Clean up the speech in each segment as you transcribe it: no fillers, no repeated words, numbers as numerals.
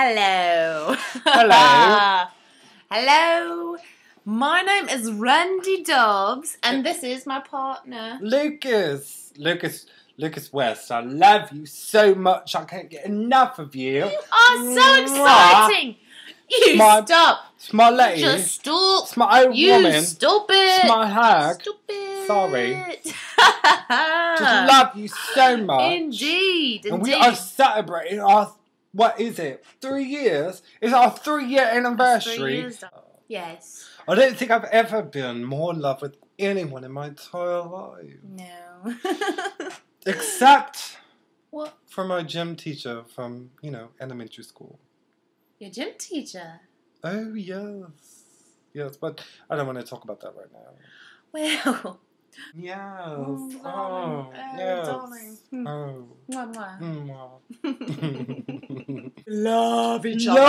Hello. Hello. Hello. My name is Randy Dobbs, and this is my partner. Lucas West, I love you so much. I can't get enough of you. You are so exciting. You stop. It's my lady. Just stop. It's my old woman. You stupid. It's my hag. Stupid. Sorry. Just love you so much. Indeed. And we are celebrating our, what is it, 3 years? It's our 3-year anniversary. 3 years. Yes. I don't think I've ever been more in love with anyone in my entire life. No. Except What? for my gym teacher from, elementary school. Your gym teacher? Oh, yes. Yes, but I don't want to talk about that right now. Well. Yes. Oh, darling. Yes. Darling. Oh. Mwah, mwah. Love each other.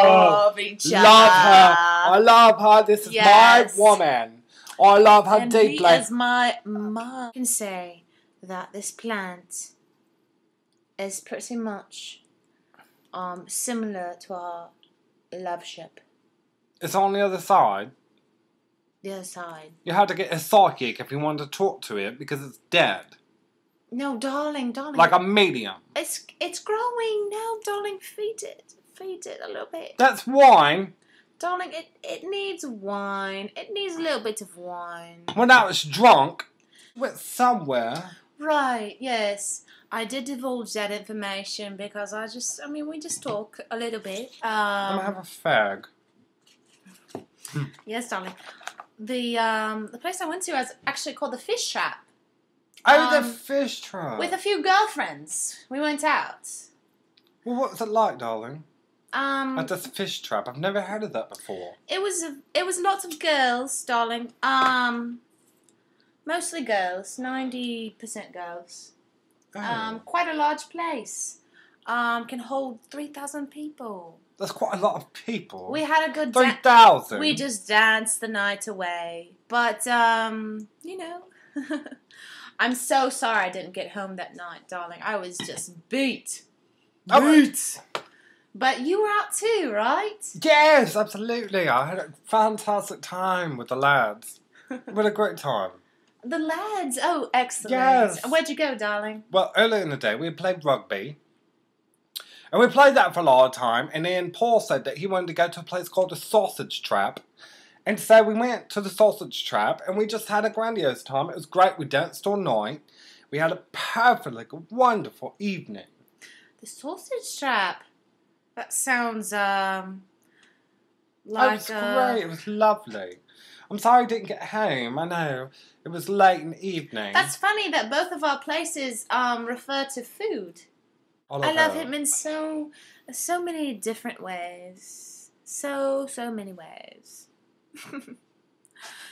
Love each other. Love her. I love her. This is my woman. I love her deeply. As my mom can say that this plant is pretty much similar to our love ship. It's on the other side. The other side. You had to get a psychic if you wanted to talk to it because it's dead. No, darling. Like a medium. It's growing. No, darling, feed it. Feed it a little bit. That's wine. Darling, it needs wine. It needs a little bit of wine. When I was drunk, went somewhere. Right, yes. I did divulge that information because we just talk a little bit. I'm gonna have a fag. Yes, darling. The place I went to was actually called the Fish Trap. Oh, the fish trap. With a few girlfriends. We went out. Well, what was it like, darling? At the fish trap. I've never heard of that before. It was lots of girls, darling. Mostly girls. 90% girls. Oh. Quite a large place. Can hold 3,000 people. That's quite a lot of people. We had a good 3,000? We just danced the night away. But, I'm so sorry I didn't get home that night, darling. I was just beat. Beat! But you were out too, right? Yes, absolutely. I had a fantastic time with the lads. We had a great time. The lads? Oh, excellent. Yes. Where'd you go, darling? Well, earlier in the day, we played rugby. And we played that for a lot of time. And then Paul said that he wanted to go to a place called the Sausage Trap. And so we went to the Sausage Trap. And we just had a grandiose time. It was great. We danced all night. We had a perfectly wonderful evening. The Sausage Trap? That sounds, like... It was great. It was lovely. I'm sorry I didn't get home. I know. It was late in the evening. That's funny that both of our places refer to food. I love him in so many different ways. So many ways.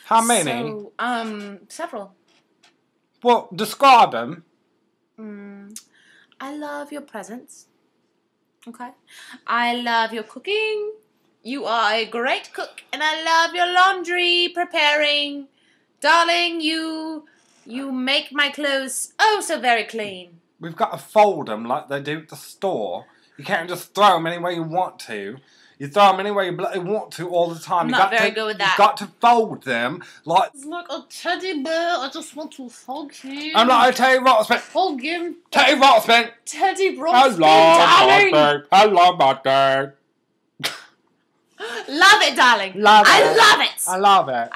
How many? Several. Well, describe them. I love your presence. Okay. I love your cooking. You are a great cook, and I love your laundry preparing. Darling, you make my clothes oh so very clean. We've got to fold them like they do at the store. You can't just throw them anywhere you want to. You throw them anywhere you want to all the time. I'm not very good with that. You've got to fold them like... It's like a teddy bear. I just want to hug him. I'm like, Teddy Ruxpin. Hug him. Teddy Ruxpin. Teddy Ruxpin, darling. Hello, my dad. Love it, darling. Love it. I love it. I love it.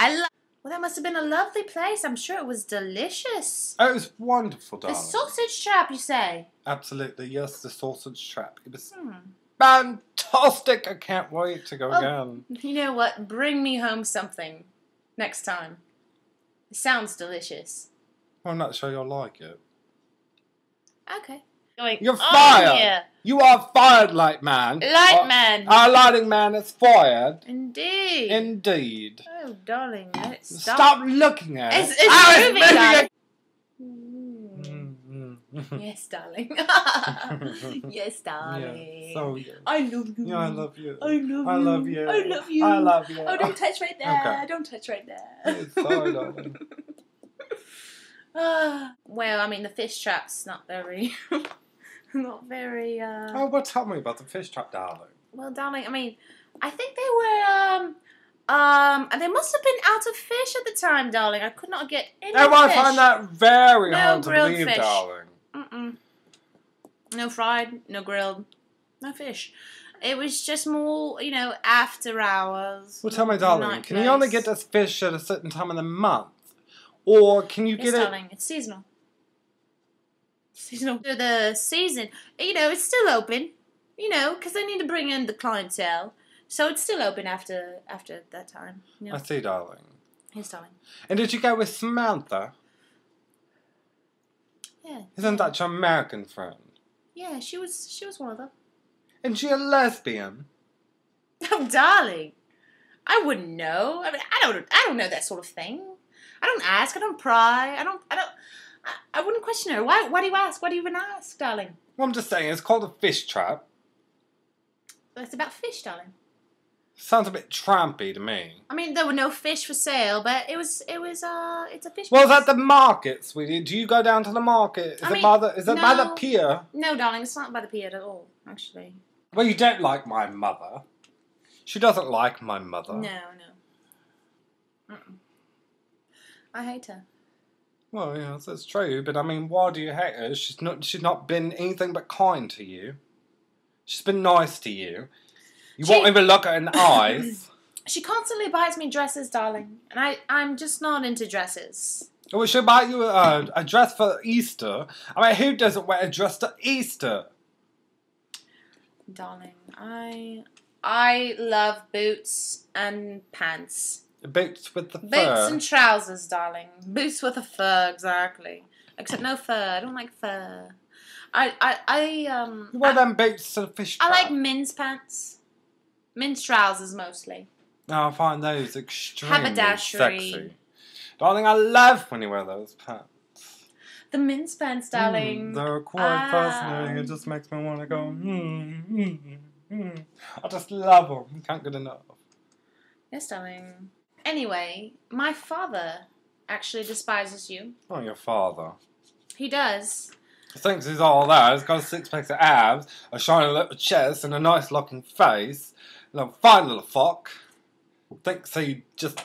Well, that must have been a lovely place. I'm sure it was delicious. Oh, it was wonderful, darling. The Sausage Trap, you say? Absolutely, yes, the Sausage Trap. It was fantastic. I can't wait to go again. You know what? Bring me home something next time. It sounds delicious. Well, I'm not sure you'll like it. Okay. You're fired. Yeah. You are fired, light man. Light man. Our lighting man is fired. Indeed. Indeed. Oh, darling. Stop looking at it. It's moving, darling. Yes, darling. Yes, darling. Yeah, so yeah. I love you. Yeah, I love you. I love you. I love you. I love you. I love you. Oh, don't touch right there. Okay. Don't touch right there. It's sorry, darling. Well, I mean, the fish trap's not very Not very, Oh, well, tell me about the fish trap, darling. Well, darling, I mean, I think they were, and they must have been out of fish at the time, darling. I could not get any Oh, I fish. find that very No hard to grilled believe, fish. darling. Mm-mm. No fried, no grilled, no fish. It was just more, you know, after hours. Well, tell me, darling, night can you only get place. this fish at a certain time of the month? Or can you Yes, get it... darling, it's seasonal. Seasonal. So the season, you know, it's still open. You know, because they need to bring in the clientele. So it's still open after that time. You know? I see, darling. Yes, darling. And did you go with Samantha? Yeah. Isn't that your American friend? Yeah, she was one of them. And she a lesbian? Oh, darling, I wouldn't know. I mean, I don't know that sort of thing. I don't ask. I don't pry. I wouldn't question her. Why do you ask? Why do you even ask, darling? Well, I'm just saying, it's called a fish trap. It's about fish, darling. Sounds a bit trampy to me. I mean, there were no fish for sale, but it's a fish. Well, place. is that the market, sweetie? Do you go down to the market? Is it by the pier? No, darling, it's not by the pier at all, actually. Well, you don't like my mother. She doesn't like my mother. No. I hate her. Well, yes, that's true. But I mean, why do you hate her? She's not been anything but kind to you. She's been nice to you. You won't even look her in the eyes. She constantly buys me dresses, darling, and I'm just not into dresses. Well, she'll buy you a dress for Easter. I mean, who doesn't wear a dress to Easter? Darling, I love boots and pants. Boots with the fur. Boots and trousers, darling. Boots with a fur, exactly. Except no fur. I don't like fur. You wear them boots to the fish trap. I like men's pants. Men's trousers, mostly. Oh, I find those extremely Haberdashery. sexy. Darling, I love when you wear those pants. The men's pants, darling. They're quite fascinating. It just makes me want to go, I just love them. You can't get enough. Yes, darling. Anyway, my father actually despises you. Oh, your father. He does. He thinks he's all that. He's got a six-pack of abs, a shiny little chest, and a nice-looking face. A fine little fuck. Thinks he just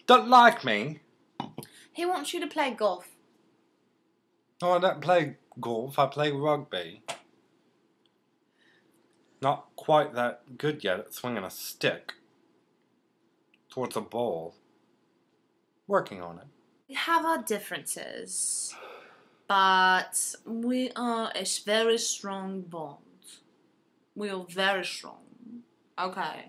don't like me. He wants you to play golf. No, I don't play golf. I play rugby. Not quite that good yet at swinging a stick towards a ball. Working on it. We have our differences, but we are a very strong bond. We are very strong. Okay.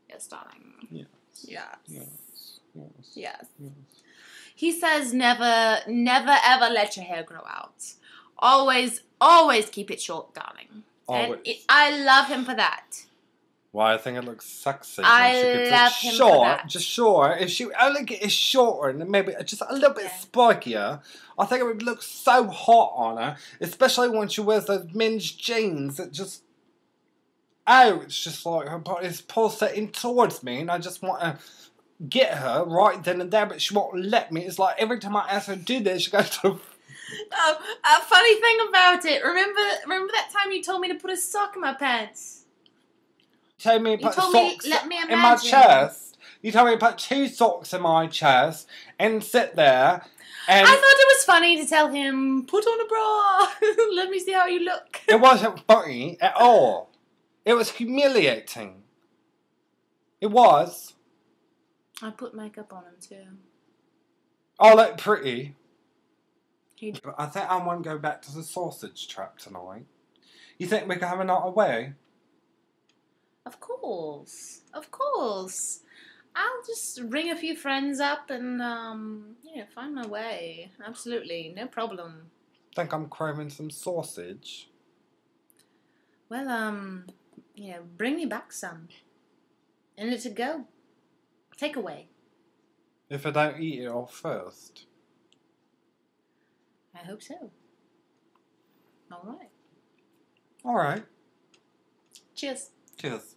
Yes, darling. Yes. Yes. Yes. Yes. Yes. Yes. He says never ever let your hair grow out. Always keep it short, darling. Always. And I love him for that. Why, I think it looks sexy I when she gets love it him for short. that. Just short. If she only get it shorter and maybe just a little bit spikier, I think it would look so hot on her. Especially when she wears those men's jeans that just... Oh, it's just like her body is pulsating towards me and I just want to get her right then and there, but she won't let me. It's like every time I ask her to do this, she goes to... Oh, a funny thing about it. Remember that time you told me to put a sock in my pants? You told me to put socks let me in my chest. You told me to put 2 socks in my chest and sit there. And I thought it was funny to tell him, put on a bra. Let me see how you look. It wasn't funny at all. It was humiliating. It was. I put makeup on him too. I look pretty. But I think I want to go back to the sausage trap tonight. You think we can have a night away? Of course. Of course. I'll just ring a few friends up and, find my way. Absolutely. No problem. Think I'm craving some sausage. Well, bring me back some. And it's a go. Take away. If I don't eat it all first. I hope so. All right. All right. Cheers. Cheers.